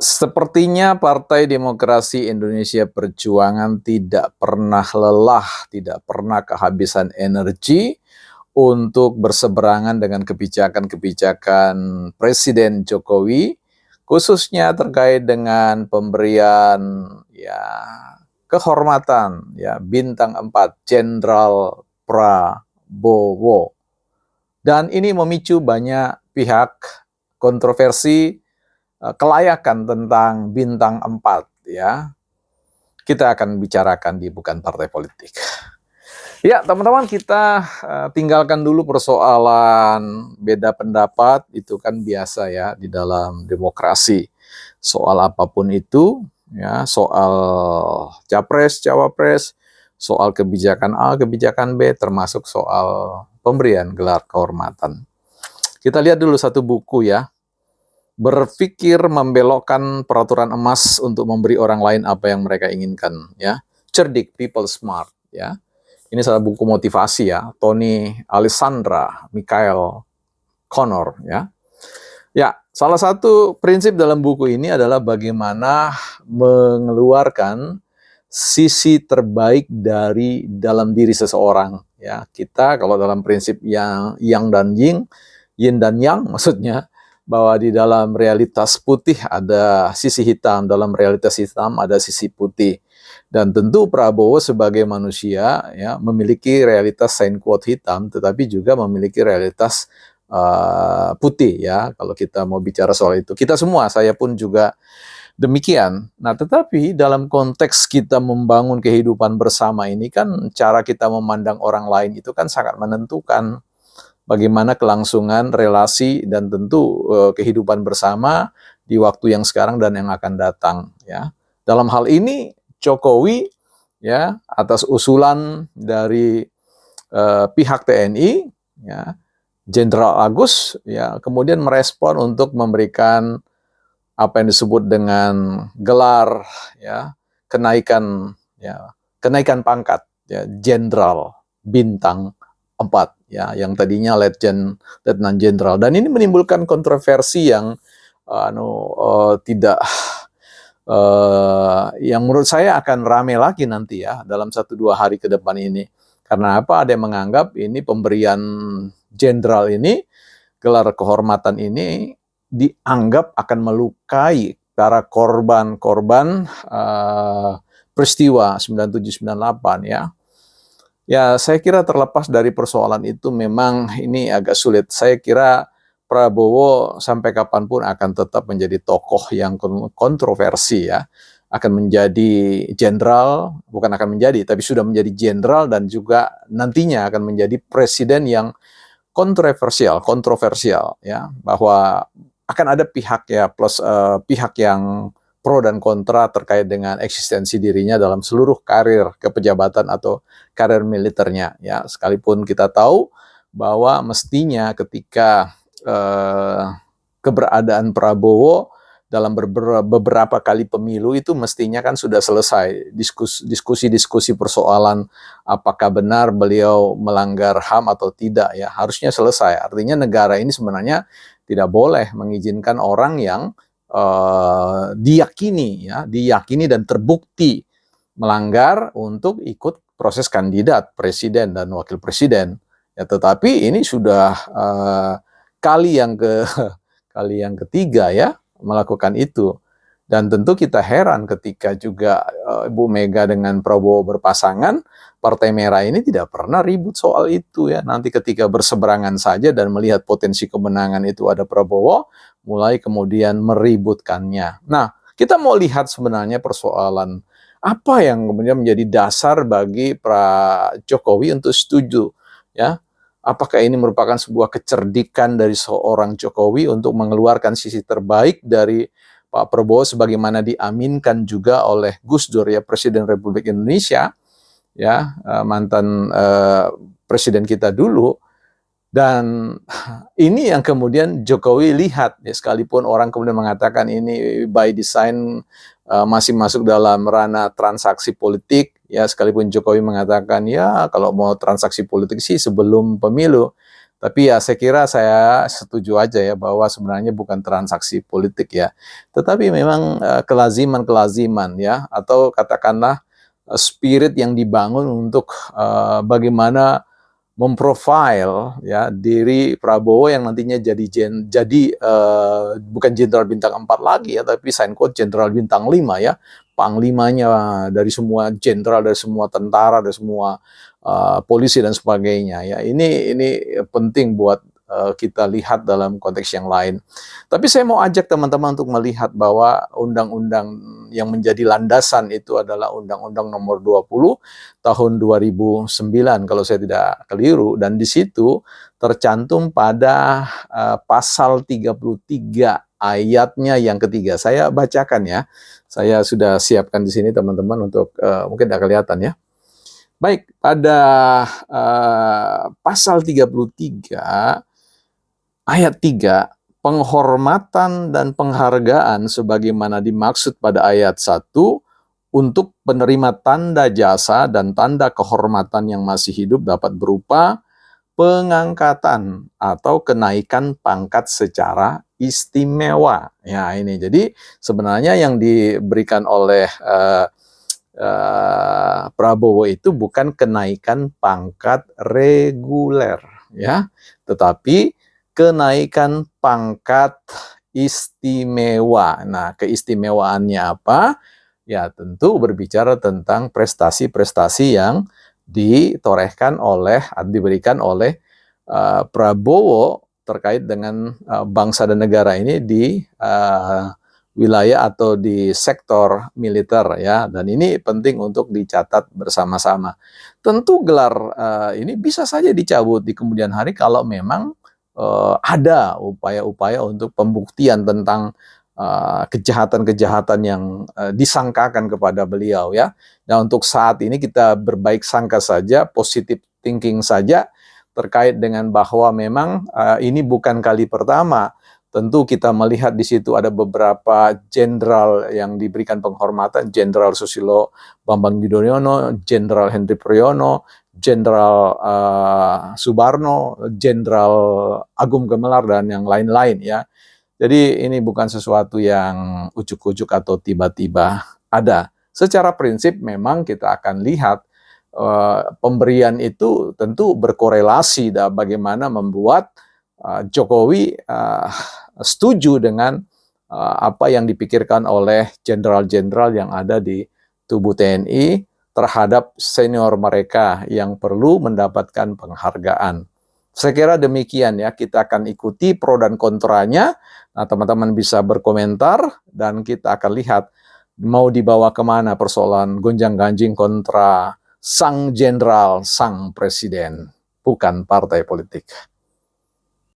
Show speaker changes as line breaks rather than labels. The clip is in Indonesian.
Sepertinya Partai Demokrasi Indonesia Perjuangan tidak pernah lelah, tidak pernah kehabisan energi untuk berseberangan dengan kebijakan-kebijakan Presiden Jokowi, khususnya terkait dengan pemberian ya kehormatan bintang 4 Jenderal Prabowo. Dan ini memicu banyak pihak kontroversi kelayakan tentang bintang 4 ya. Kita akan bicarakan di Bukan Partai Politik. Ya, teman-teman, kita tinggalkan dulu persoalan beda pendapat, itu kan biasa ya di dalam demokrasi. Soal apapun itu, ya, soal capres, cawapres, soal kebijakan A, kebijakan B, termasuk soal pemberian gelar kehormatan. Kita lihat dulu satu buku ya. Berpikir membelokkan peraturan emas untuk memberi orang lain apa yang mereka inginkan ya. Cerdik, people smart ya. Ini salah buku motivasi ya, Tony Alessandra, Michael Connor ya. Ya, salah satu prinsip dalam buku ini adalah bagaimana mengeluarkan sisi terbaik dari dalam diri seseorang ya. Kita kalau dalam prinsip yang dan yin dan yang maksudnya, bahwa di dalam realitas putih ada sisi hitam, dalam realitas hitam ada sisi putih. Dan tentu Prabowo sebagai manusia ya memiliki realitas sign quote hitam, tetapi juga memiliki realitas putih ya. Kalau kita mau bicara soal itu, kita semua, saya pun juga demikian. Nah, tetapi dalam konteks kita membangun kehidupan bersama ini kan cara kita memandang orang lain itu kan sangat menentukan bagaimana kelangsungan relasi dan tentu kehidupan bersama di waktu yang sekarang dan yang akan datang ya. Dalam hal ini Jokowi ya atas usulan dari pihak TNI ya, Jenderal Agus ya kemudian merespon untuk memberikan apa yang disebut dengan gelar ya kenaikan pangkat ya Jenderal bintang 4 ya, yang tadinya Letnan Jenderal, dan ini menimbulkan kontroversi yang tidak yang menurut saya akan rame lagi nanti ya dalam 1-2 hari ke depan ini. Karena apa? Ada yang menganggap ini pemberian jenderal ini, gelar kehormatan ini dianggap akan melukai para korban-korban peristiwa 9798 ya. Ya, saya kira terlepas dari persoalan itu memang ini agak sulit. Saya kira Prabowo sampai kapanpun akan tetap menjadi tokoh yang kontroversi ya. Akan menjadi jenderal, bukan akan menjadi, tapi sudah menjadi jenderal dan juga nantinya akan menjadi presiden yang kontroversial ya. Bahwa akan ada pihak ya plus pihak yang pro dan kontra terkait dengan eksistensi dirinya dalam seluruh karir kepejabatan atau karir militernya ya, sekalipun kita tahu bahwa mestinya ketika keberadaan Prabowo dalam beberapa kali pemilu itu mestinya kan sudah selesai diskusi persoalan apakah benar beliau melanggar HAM atau tidak ya, harusnya selesai. Artinya negara ini sebenarnya tidak boleh mengizinkan orang yang diyakini dan terbukti melanggar untuk ikut proses kandidat presiden dan wakil presiden. Ya, tetapi ini sudah kali yang ketiga ya melakukan itu. Dan tentu kita heran ketika juga Ibu Mega dengan Prabowo berpasangan, Partai Merah ini tidak pernah ribut soal itu ya. Nanti ketika berseberangan saja dan melihat potensi kemenangan itu ada Prabowo, mulai kemudian meributkannya. Nah, kita mau lihat sebenarnya persoalan apa yang kemudian menjadi dasar bagi Pak Jokowi untuk setuju ya. Apakah ini merupakan sebuah kecerdikan dari seorang Jokowi untuk mengeluarkan sisi terbaik dari Pak Prabowo sebagaimana diaminkan juga oleh Gus Dur ya, Presiden Republik Indonesia ya, mantan presiden kita dulu. Dan ini yang kemudian Jokowi lihat ya, sekalipun orang kemudian mengatakan ini by design masih masuk dalam ranah transaksi politik ya, sekalipun Jokowi mengatakan ya kalau mau transaksi politik sih sebelum pemilu. Tapi ya saya kira saya setuju aja ya bahwa sebenarnya bukan transaksi politik ya, tetapi memang kelaziman-kelaziman ya, atau katakanlah spirit yang dibangun untuk bagaimana memprofile ya diri Prabowo yang nantinya bukan jenderal bintang 4 lagi ya, tapi sign code jenderal bintang 5 ya, panglimanya dari semua jenderal, dari semua tentara, dari semua polisi dan sebagainya ya. Ini penting buat kita lihat dalam konteks yang lain. Tapi saya mau ajak teman-teman untuk melihat bahwa undang-undang yang menjadi landasan itu adalah Undang-Undang Nomor 20 tahun 2009 kalau saya tidak keliru, dan di situ tercantum pada pasal 33 ayatnya yang ketiga. Saya bacakan ya. Saya sudah siapkan di sini teman-teman untuk mungkin tidak kelihatan ya. Baik, pada pasal 33 ayat 3, penghormatan dan penghargaan sebagaimana dimaksud pada ayat 1 untuk penerima tanda jasa dan tanda kehormatan yang masih hidup dapat berupa pengangkatan atau kenaikan pangkat secara istimewa. Ya, ini jadi sebenarnya yang diberikan oleh Prabowo itu bukan kenaikan pangkat reguler ya, tetapi kenaikan pangkat istimewa. Nah, keistimewaannya apa? Ya, tentu berbicara tentang prestasi-prestasi yang diberikan oleh Prabowo terkait dengan bangsa dan negara ini di wilayah atau di sektor militer ya, dan ini penting untuk dicatat bersama-sama. Tentu gelar ini bisa saja dicabut di kemudian hari kalau memang ada upaya-upaya untuk pembuktian tentang kejahatan-kejahatan yang disangkakan kepada beliau ya. Nah, untuk saat ini kita berbaik sangka saja, positive thinking saja terkait dengan bahwa memang ini bukan kali pertama. Tentu kita melihat di situ ada beberapa jenderal yang diberikan penghormatan, Jenderal Susilo Bambang Yudhoyono, Jenderal Henry Priyono, Jenderal Subarno, Jenderal Agung Gemelar, dan yang lain-lain ya. Jadi ini bukan sesuatu yang ujuk-ujuk atau tiba-tiba ada. Secara prinsip memang kita akan lihat pemberian itu tentu berkorelasi bagaimana membuat Jokowi setuju dengan apa yang dipikirkan oleh jenderal-jenderal yang ada di tubuh TNI terhadap senior mereka yang perlu mendapatkan penghargaan. Saya kira demikian ya, kita akan ikuti pro dan kontranya. Nah, teman-teman bisa berkomentar dan kita akan lihat mau dibawa kemana persoalan gonjang-ganjing kontra sang jenderal, sang presiden, bukan partai politik.